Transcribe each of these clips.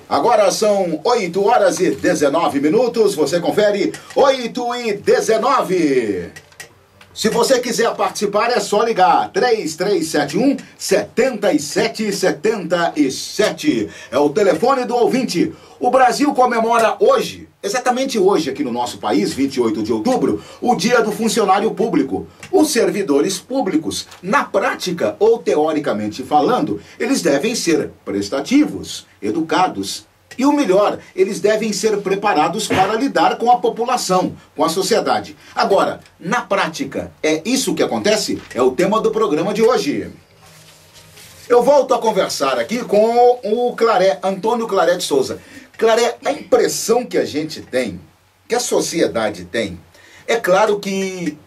Agora são 8 horas e 19 minutos, você confere 8 e 19. Se você quiser participar é só ligar 3371-7777. É o telefone do ouvinte. O Brasil comemora hoje, exatamente hoje aqui no nosso país, 28 de outubro, o Dia do Funcionário Público. Os servidores públicos, na prática ou teoricamente falando, eles devem ser prestativos, educados e o melhor, eles devem ser preparados para lidar com a população, com a sociedade. Agora, na prática, é isso que acontece? É o tema do programa de hoje. Eu volto a conversar aqui com o Antônio Claré de Souza. Claré, a impressão que a gente tem, que a sociedade tem, é claro que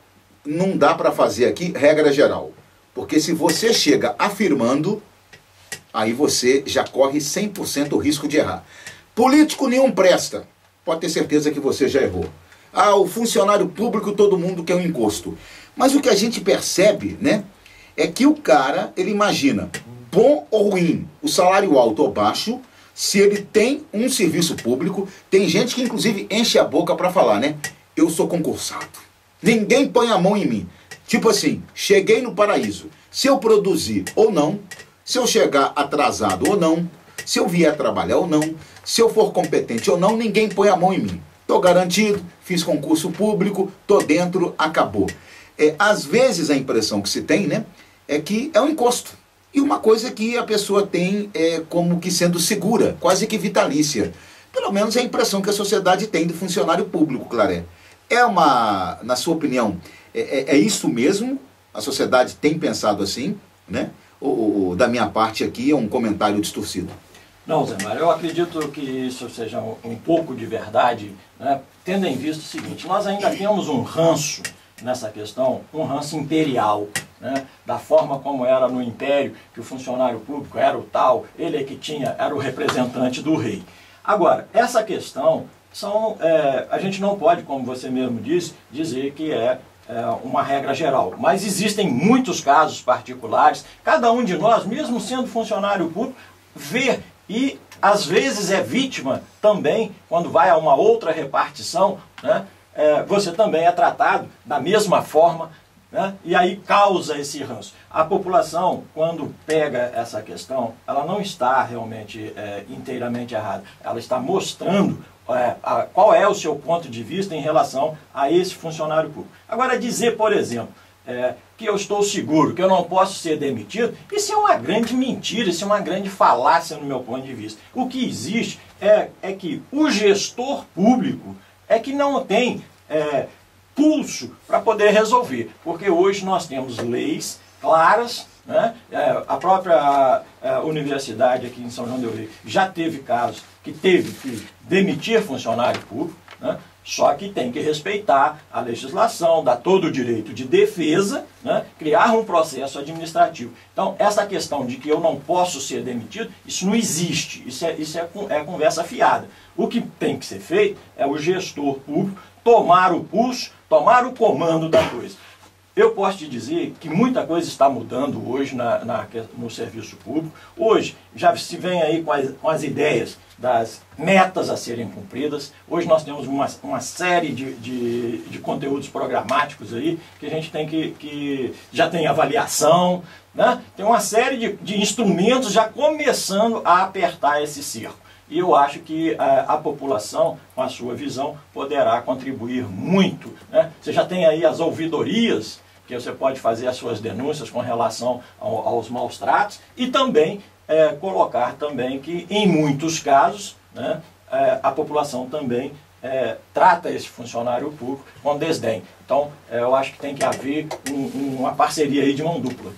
não dá para fazer aqui regra geral. Porque se você chega afirmando, aí você já corre 100% o risco de errar. Político nenhum presta. Pode ter certeza que você já errou. Ah, o funcionário público todo mundo quer um encosto. Mas o que a gente percebe, né, é que o cara, ele imagina, bom ou ruim, o salário alto ou baixo, se ele tem um serviço público, tem gente que inclusive enche a boca para falar, né, eu sou concursado. Ninguém põe a mão em mim. Tipo assim, cheguei no paraíso. Se eu produzir ou não, se eu chegar atrasado ou não, se eu vier trabalhar ou não, se eu for competente ou não, ninguém põe a mão em mim. Estou garantido, fiz concurso público, estou dentro, acabou. Às vezes a impressão que se tem, né, é que é um encosto. E uma coisa que a pessoa tem como que sendo segura, quase que vitalícia. Pelo menos é a impressão que a sociedade tem do funcionário público, Claré. Na sua opinião, é isso mesmo? A sociedade tem pensado assim, né? Ou da minha parte aqui é um comentário distorcido? Não, Zé Mário, eu acredito que isso seja um pouco de verdade, né? Tendo em vista o seguinte, nós ainda temos um ranço nessa questão, um ranço imperial, né? Da forma como era no Império, que o funcionário público era o tal, ele é que era o representante do rei. Agora, essa questão, a gente não pode, como você mesmo disse, dizer que é uma regra geral, mas existem muitos casos particulares, cada um de nós, mesmo sendo funcionário público, vê e às vezes é vítima também, quando vai a uma outra repartição, né, você também é tratado da mesma forma, né, e aí causa esse ranço. A população, quando pega essa questão, ela não está realmente inteiramente errada, ela está mostrando qual é o seu ponto de vista em relação a esse funcionário público. Agora, dizer, por exemplo, que eu estou seguro, que eu não posso ser demitido, isso é uma grande mentira, isso é uma grande falácia no meu ponto de vista. O que existe é que o gestor público é que não tem pulso para poder resolver, porque hoje nós temos leis claras, né? A própria universidade aqui em São João del Rei já teve casos que teve que demitir funcionário público, né? Só que tem que respeitar a legislação, dar todo o direito de defesa, né? Criar um processo administrativo. Então, essa questão de que eu não posso ser demitido, isso não existe, isso é conversa fiada. O que tem que ser feito é o gestor público tomar o pulso, tomar o comando da coisa. Eu posso te dizer que muita coisa está mudando hoje no serviço público. Hoje já se vem aí com as ideias das metas a serem cumpridas. Hoje nós temos uma série de conteúdos programáticos aí que a gente tem que já tem avaliação, né? Tem uma série de instrumentos já começando a apertar esse cerco. E eu acho que a população, com a sua visão, poderá contribuir muito, né? Você já tem aí as ouvidorias, que você pode fazer as suas denúncias com relação aos maus tratos, e também colocar também que, em muitos casos, né, a população também trata esse funcionário público com desdém. Então, eu acho que tem que haver uma parceria aí de mão dupla.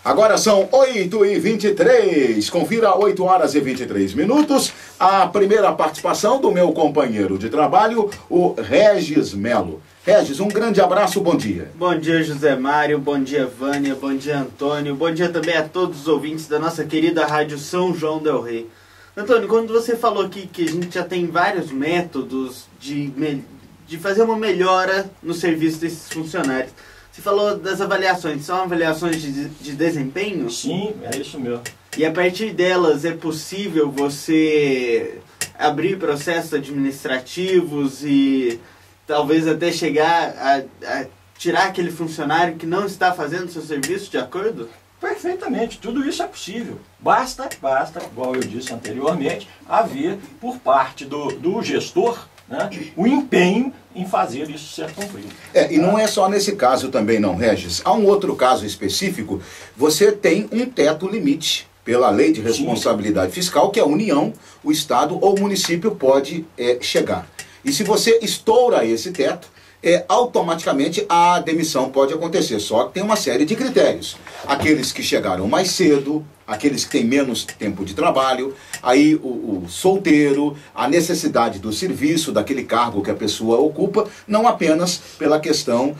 Agora são 8h23, confira 8 horas e 23 minutos, a primeira participação do meu companheiro de trabalho, o Regis Melo. Regis, um grande abraço, bom dia. Bom dia, José Mário, bom dia, Vânia, bom dia, Antônio, bom dia também a todos os ouvintes da nossa querida rádio São João del Rei. Antônio, quando você falou aqui que a gente já tem vários métodos de fazer uma melhora no serviço desses funcionários, você falou das avaliações, são avaliações de desempenho? Sim, é isso mesmo. E a partir delas é possível você abrir processos administrativos e talvez até chegar a tirar aquele funcionário que não está fazendo seu serviço de acordo? Perfeitamente, tudo isso é possível. Basta, igual eu disse anteriormente, haver por parte do gestor, né, o empenho em fazer isso ser cumprido. E não é só nesse caso também não, Regis. Há um outro caso específico, você tem um teto limite pela lei de responsabilidade fiscal que a União, o Estado ou o município pode chegar. E se você estoura esse teto, automaticamente a demissão pode acontecer, só que tem uma série de critérios. Aqueles que chegaram mais cedo, aqueles que têm menos tempo de trabalho, aí o solteiro, a necessidade do serviço, daquele cargo que a pessoa ocupa, não apenas pela questão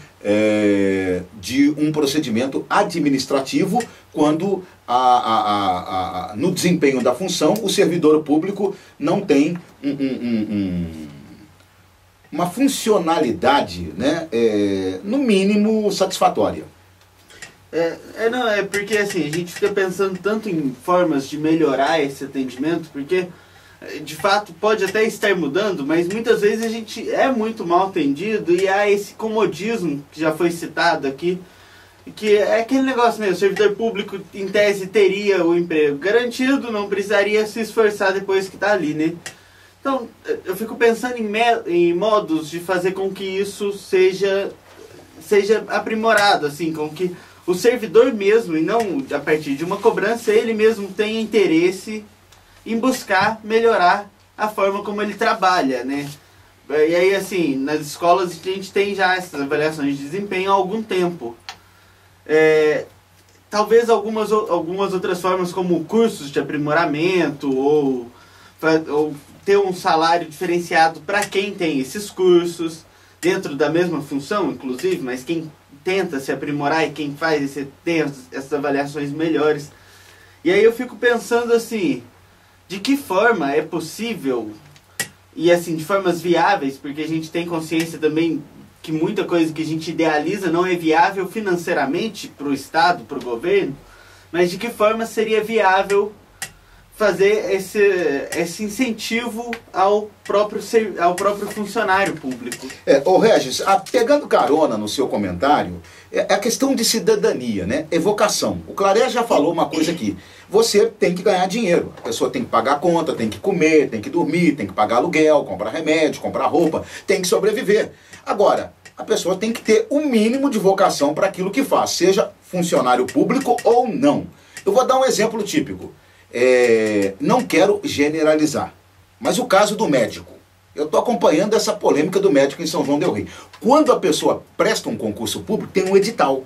de um procedimento administrativo, quando no desempenho da função o servidor público não tem uma funcionalidade, né, no mínimo satisfatória. Não, é porque assim, a gente fica pensando tanto em formas de melhorar esse atendimento, porque de fato pode até estar mudando, mas muitas vezes a gente é muito mal atendido e há esse comodismo que já foi citado aqui, que é aquele negócio mesmo, o servidor público em tese teria o emprego garantido, não precisaria se esforçar depois que está ali, né? Então, eu fico pensando em modos de fazer com que isso seja aprimorado, assim, com que o servidor mesmo, e não a partir de uma cobrança, ele mesmo tenha interesse em buscar melhorar a forma como ele trabalha, né? E aí, assim, nas escolas a gente tem já essas avaliações de desempenho há algum tempo. Talvez algumas outras formas, como cursos de aprimoramento, ou ter um salário diferenciado para quem tem esses cursos, dentro da mesma função, inclusive, mas quem tenta se aprimorar e quem tem essas avaliações melhores. E aí eu fico pensando assim, de que forma é possível, e assim, de formas viáveis, porque a gente tem consciência também que muita coisa que a gente idealiza não é viável financeiramente para o Estado, para o governo, mas de que forma seria viável fazer esse incentivo ao próprio funcionário público. Regis, pegando carona no seu comentário, a questão de cidadania, né? Evocação. O Claré já falou uma coisa aqui. Você tem que ganhar dinheiro. A pessoa tem que pagar a conta, tem que comer, tem que dormir, tem que pagar aluguel, comprar remédio, comprar roupa, tem que sobreviver. Agora, a pessoa tem que ter um mínimo de vocação para aquilo que faz, seja funcionário público ou não. Eu vou dar um exemplo típico. Não quero generalizar, mas o caso do médico. Eu estou acompanhando essa polêmica do médico em São João del Rei. Quando a pessoa presta um concurso público, tem um edital.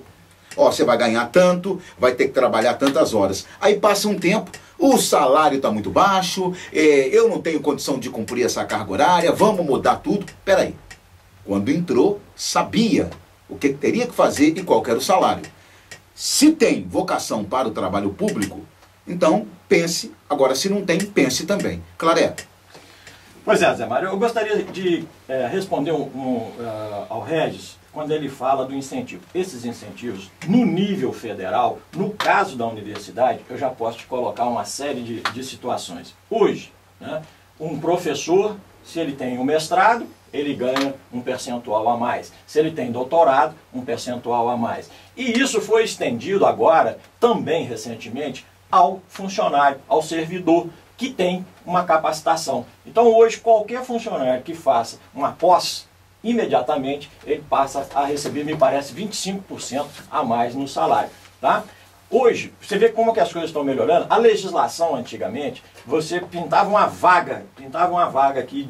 Você vai ganhar tanto, vai ter que trabalhar tantas horas. Aí passa um tempo, o salário está muito baixo, eu não tenho condição de cumprir essa carga horária, vamos mudar tudo. Peraí, quando entrou, sabia o que teria que fazer e qual era o salário. Se tem vocação para o trabalho público, então pense. Agora, se não tem, pense também. Claré. Pois é, Zé Mário, eu gostaria de responder ao Regis quando ele fala do incentivo. Esses incentivos, no nível federal, no caso da universidade, eu já posso te colocar uma série de situações. Hoje, né, um professor, se ele tem um mestrado, ele ganha um percentual a mais. Se ele tem doutorado, um percentual a mais. E isso foi estendido agora, também recentemente, ao funcionário, ao servidor, que tem uma capacitação. Então hoje qualquer funcionário que faça uma pós, imediatamente ele passa a receber, me parece, 25% a mais no salário. Tá? Hoje, você vê como que as coisas estão melhorando. A legislação antigamente, você pintava uma vaga aqui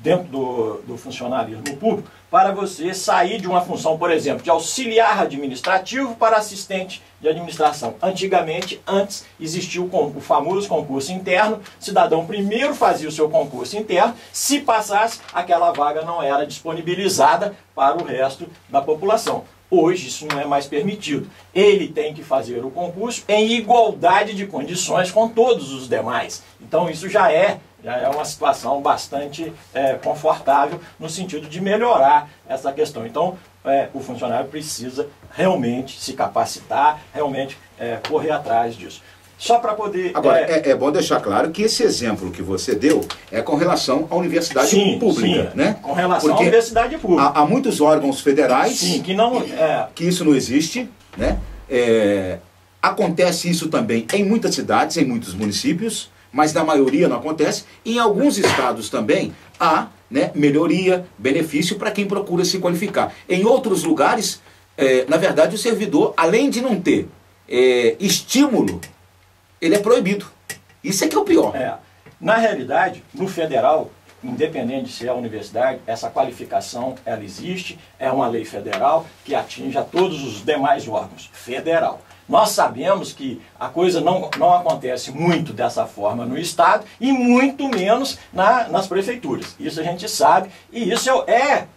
dentro do funcionalismo público, para você sair de uma função, por exemplo, de auxiliar administrativo para assistente de administração. Antes existia o famoso concurso interno, o cidadão primeiro fazia o seu concurso interno, se passasse, aquela vaga não era disponibilizada para o resto da população. Hoje isso não é mais permitido. Ele tem que fazer o concurso em igualdade de condições com todos os demais. Então isso já é uma situação bastante confortável no sentido de melhorar essa questão. Então o funcionário precisa realmente se capacitar, realmente correr atrás disso. só para poder... Agora, é bom deixar claro que esse exemplo que você deu é com relação à universidade pública, sim, né? Com relação à universidade pública. Há muitos órgãos federais que isso não existe, né? Acontece isso também em muitas cidades, em muitos municípios, mas na maioria não acontece. Em alguns estados também há, né, melhoria, benefício para quem procura se qualificar. Em outros lugares, na verdade, o servidor, além de não ter estímulo, ele é proibido. Isso é que é o pior. Na realidade, no federal, independente de ser a universidade, essa qualificação, ela existe, é uma lei federal que atinge a todos os demais órgãos. Federal. Nós sabemos que a coisa não acontece muito dessa forma no Estado e muito menos nas prefeituras. Isso a gente sabe e isso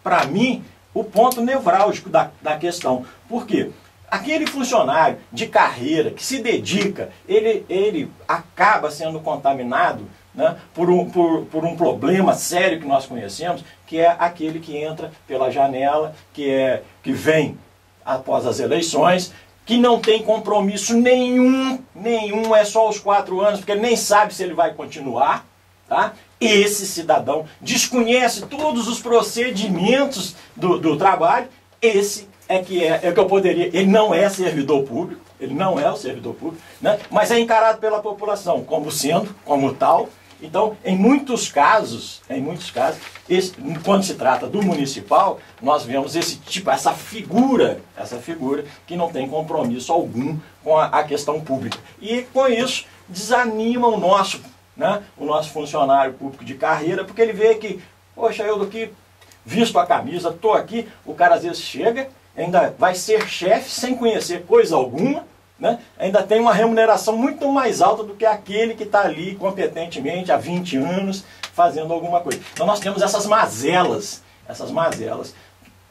para mim, o ponto nevrálgico da questão. Por quê? Aquele funcionário de carreira que se dedica, ele acaba sendo contaminado, né, por um problema sério que nós conhecemos, que é aquele que entra pela janela, que vem após as eleições, que não tem compromisso nenhum, é só os 4 anos, porque ele nem sabe se ele vai continuar, tá? Esse cidadão desconhece todos os procedimentos do trabalho, esse é que eu poderia... Ele não é servidor público, ele não é o servidor público, né? Mas é encarado pela população como sendo, como tal. Então, em muitos casos, quando se trata do municipal, nós vemos essa figura que não tem compromisso algum com a questão pública. E com isso, desanima o nosso funcionário público de carreira, porque ele vê que, poxa, eu aqui visto a camisa, estou aqui, o cara às vezes chega, ainda vai ser chefe sem conhecer coisa alguma, né? Ainda tem uma remuneração muito mais alta do que aquele que está ali competentemente há 20 anos fazendo alguma coisa. Então nós temos essas mazelas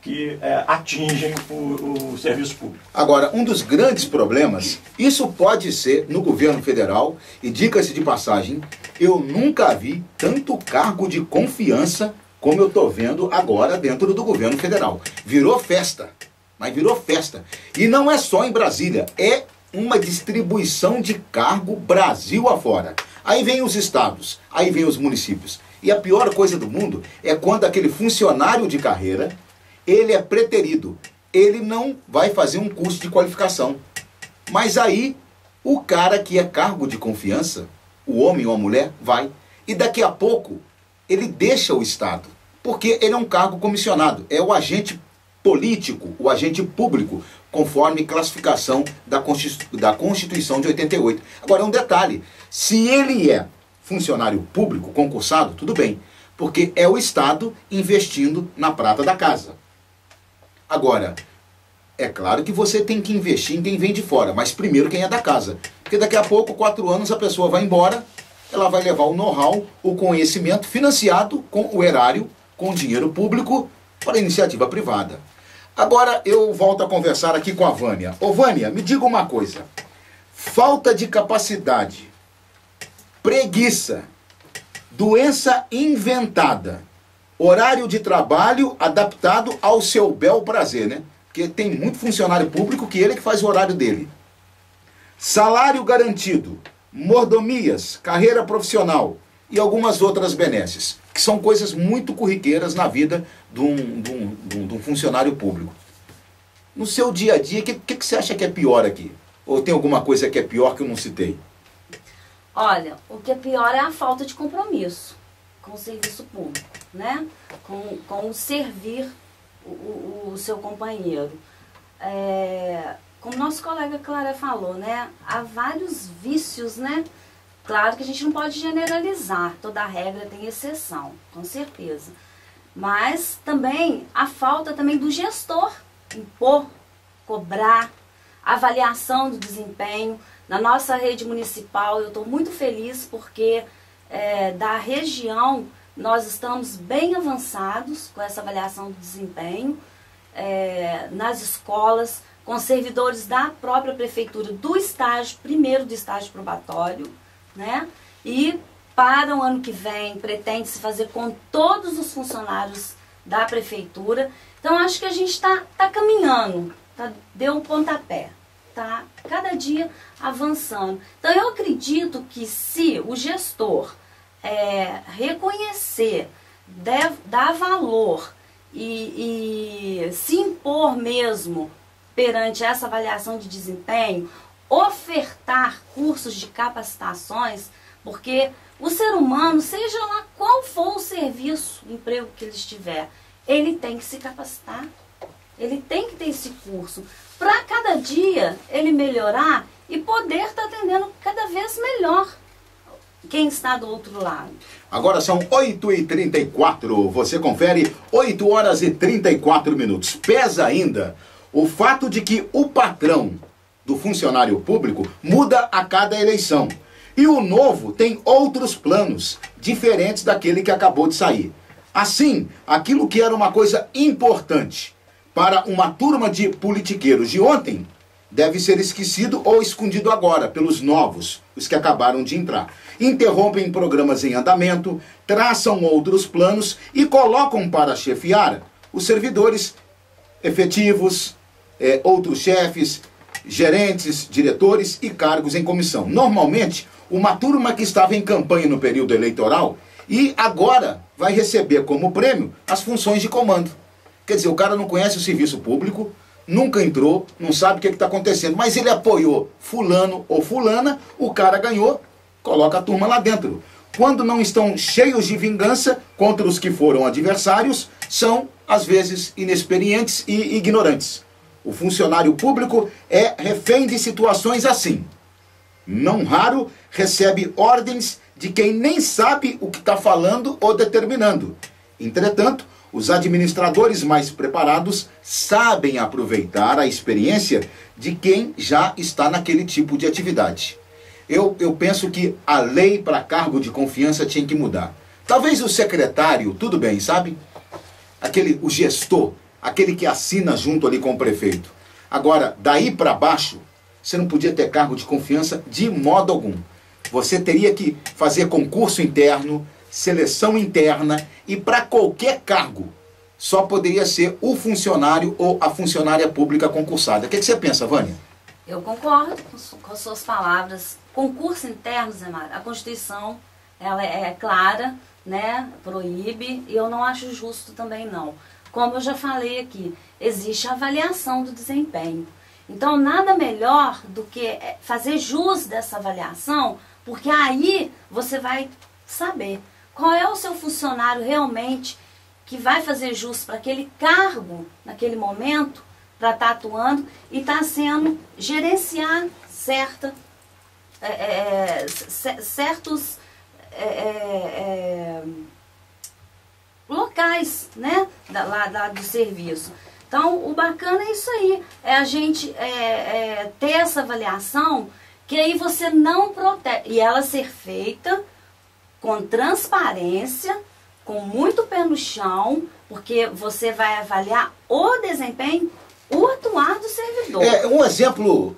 que atingem o serviço público. Agora, um dos grandes problemas, isso pode ser no governo federal, e diga-se de passagem, eu nunca vi tanto cargo de confiança como eu estou vendo agora dentro do governo federal. Virou festa, mas virou festa. E não é só em Brasília, é uma distribuição de cargo Brasil afora. Aí vem os estados, aí vem os municípios. E a pior coisa do mundo é quando aquele funcionário de carreira, ele é preterido. Ele não vai fazer um curso de qualificação. Mas aí, o cara que é cargo de confiança, o homem ou a mulher, vai. E daqui a pouco, ele deixa o Estado. Porque ele é um cargo comissionado. É o agente político, o agente público, conforme classificação da Constituição de 88. Agora, um detalhe. Se ele é funcionário público, concursado, tudo bem. Porque é o Estado investindo na prata da casa. Agora, é claro que você tem que investir em quem vem de fora, mas primeiro quem é da casa. Porque daqui a pouco, 4 anos, a pessoa vai embora, ela vai levar o know-how, o conhecimento financiado com o erário, com dinheiro público, para iniciativa privada. Agora eu volto a conversar aqui com a Vânia. Ô Vânia, me diga uma coisa. Falta de capacidade, preguiça, doença inventada, horário de trabalho adaptado ao seu bel prazer, né? Porque tem muito funcionário público que ele que faz o horário dele. Salário garantido, mordomias, carreira profissional e algumas outras benesses, que são coisas muito corriqueiras na vida de um funcionário público. No seu dia a dia, o que você acha que é pior aqui? Ou tem alguma coisa que é pior que eu não citei? Olha, o que é pior é a falta de compromisso com o serviço público, né? Com o servir o seu companheiro. Como nosso colega Clara falou, né? Há vários vícios, né? Claro que a gente não pode generalizar, toda regra tem exceção, com certeza. Mas também a falta também do gestor, impor, cobrar, avaliação do desempenho. Na nossa rede municipal eu estou muito feliz porque da região nós estamos bem avançados com essa avaliação do desempenho, nas escolas, com servidores da própria prefeitura do estágio, primeiro do estágio probatório, né? E para o ano que vem pretende-se fazer com todos os funcionários da prefeitura. Então acho que a gente está caminhando, deu um pontapé. está cada dia avançando. Então eu acredito que se o gestor reconhecer, dar valor e se impor mesmo perante essa avaliação de desempenho, ofertar cursos de capacitações, porque o ser humano, seja lá qual for o serviço, o emprego que ele estiver, ele tem que se capacitar, ele tem que ter esse curso, para cada dia ele melhorar e poder estar atendendo cada vez melhor quem está do outro lado. Agora são 8h34, você confere 8 horas e 34 minutos. Pesa ainda o fato de que o patrão do funcionário público muda a cada eleição. E o novo tem outros planos, diferentes daquele que acabou de sair. Assim, aquilo que era uma coisa importante para uma turma de politiqueiros de ontem, deve ser esquecido ou escondido agora pelos novos, os que acabaram de entrar. Interrompem programas em andamento, traçam outros planos e colocam para chefiar os servidores efetivos, outros chefes, gerentes, diretores e cargos em comissão. Normalmente, uma turma que estava em campanha no período eleitoral e agora vai receber como prêmio as funções de comando. Quer dizer, o cara não conhece o serviço público, nunca entrou, não sabe o que está acontecendo, mas ele apoiou fulano ou fulana, o cara ganhou, coloca a turma lá dentro. Quando não estão cheios de vingança contra os que foram adversários, são, às vezes, inexperientes e ignorantes. O funcionário público é refém de situações assim. Não raro, recebe ordens de quem nem sabe o que está falando ou determinando. Entretanto, os administradores mais preparados sabem aproveitar a experiência de quem já está naquele tipo de atividade. Eu penso que a lei para cargo de confiança tinha que mudar. Talvez o secretário, tudo bem, sabe? O gestor, aquele que assina junto ali com o prefeito. Agora, daí para baixo, você não podia ter cargo de confiança de modo algum. Você teria que fazer concurso interno, seleção interna, e para qualquer cargo só poderia ser o funcionário ou a funcionária pública concursada. O que você pensa, Vânia? Eu concordo com suas palavras. Concurso interno, Zé Mário, a Constituição ela é clara, né, proíbe, e eu não acho justo também não. Como eu já falei aqui, existe a avaliação do desempenho. Então, nada melhor do que fazer jus dessa avaliação, porque aí você vai saber qual é o seu funcionário realmente que vai fazer jus para aquele cargo, naquele momento, para estar atuando e estar sendo gerenciar certos locais, né, do serviço. Então, o bacana é isso aí, é a gente ter essa avaliação, que aí você não protege, e ela ser feita com transparência, com muito pé no chão, porque você vai avaliar o desempenho, o atuar do servidor. Um exemplo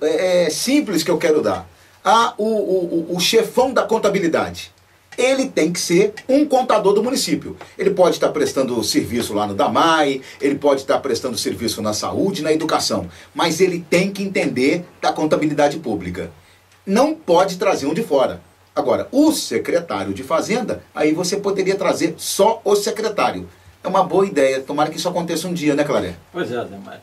simples que eu quero dar. O chefão da contabilidade. Ele tem que ser um contador do município. Ele pode estar prestando serviço lá no DAMAI, ele pode estar prestando serviço na saúde, na educação, mas ele tem que entender da contabilidade pública. Não pode trazer um de fora. Agora, o secretário de Fazenda, aí você poderia trazer só o secretário. É uma boa ideia. Tomara que isso aconteça um dia, né, Claré? Pois é, Zé Mário.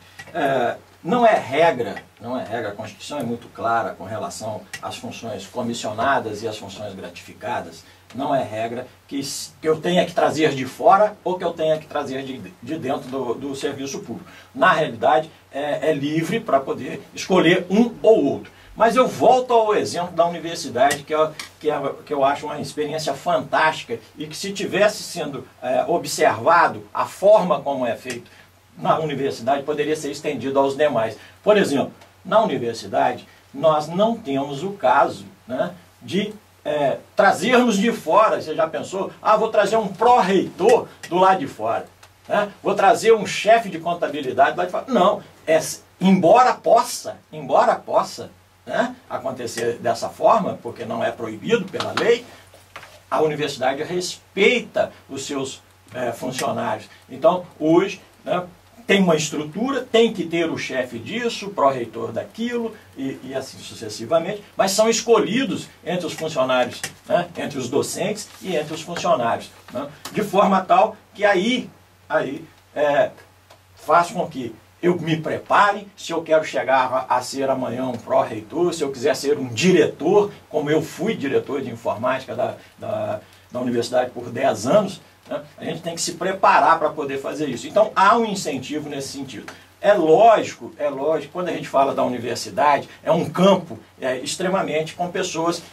Não é regra, a Constituição é muito clara com relação às funções comissionadas e às funções gratificadas. Não é regra que eu tenha que trazer de fora ou que eu tenha que trazer de dentro do serviço público. Na realidade, é livre para poder escolher um ou outro. Mas eu volto ao exemplo da universidade, que eu acho uma experiência fantástica e que, se tivesse sendo observado a forma como é feito na universidade, poderia ser estendido aos demais. Por exemplo, na universidade, nós não temos o caso, né, de trazermos de fora. Você já pensou? Vou trazer um pró-reitor do lado de fora, né? Vou trazer um chefe de contabilidade do lado de fora. Não, embora possa, né, acontecer dessa forma, porque não é proibido pela lei, a universidade respeita os seus funcionários. Então, hoje, né, tem uma estrutura, tem que ter o chefe disso, o pró-reitor daquilo, e assim sucessivamente, mas são escolhidos entre os funcionários, né, entre os docentes e entre os funcionários, né, de forma tal que aí faz com que eu me prepare, se eu quero chegar a ser amanhã um pró-reitor, se eu quiser ser um diretor, como eu fui diretor de informática da universidade por 10 anos, né, a gente tem que se preparar para poder fazer isso. Então há um incentivo nesse sentido. É lógico, quando a gente fala da universidade, é um campo extremamente com pessoas,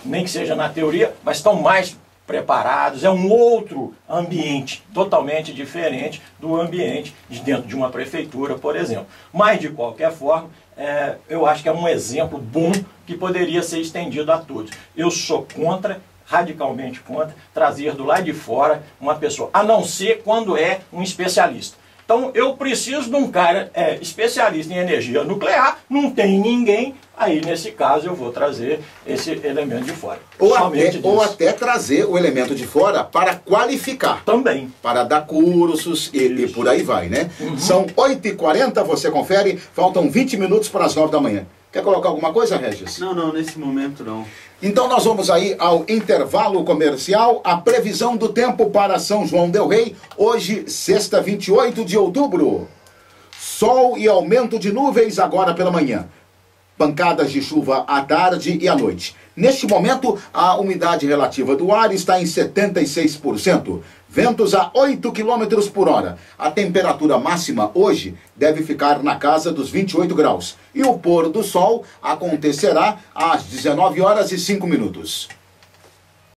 nem que seja na teoria, mas estão mais preparados, é um outro ambiente, totalmente diferente do ambiente de dentro de uma prefeitura, por exemplo. Mas, de qualquer forma, eu acho que é um exemplo bom que poderia ser estendido a todos. Eu sou contra, radicalmente contra, trazer do lado de fora uma pessoa, a não ser quando é um especialista. Então, eu preciso de um cara especialista em energia nuclear, não tem ninguém, aí nesse caso eu vou trazer esse elemento de fora. Ou até trazer o elemento de fora para qualificar. Também. Para dar cursos e por aí vai, né? Uhum. São 8h40, você confere, faltam 20 minutos para as 9 da manhã. Quer colocar alguma coisa, Regis? Não, nesse momento não. Então nós vamos aí ao intervalo comercial, a previsão do tempo para São João del Rei, hoje, sexta, 28 de outubro. Sol e aumento de nuvens agora pela manhã. Pancadas de chuva à tarde e à noite. Neste momento, a umidade relativa do ar está em 76%. Ventos a 8 km por hora. A temperatura máxima hoje deve ficar na casa dos 28 graus. E o pôr do sol acontecerá às 19h05.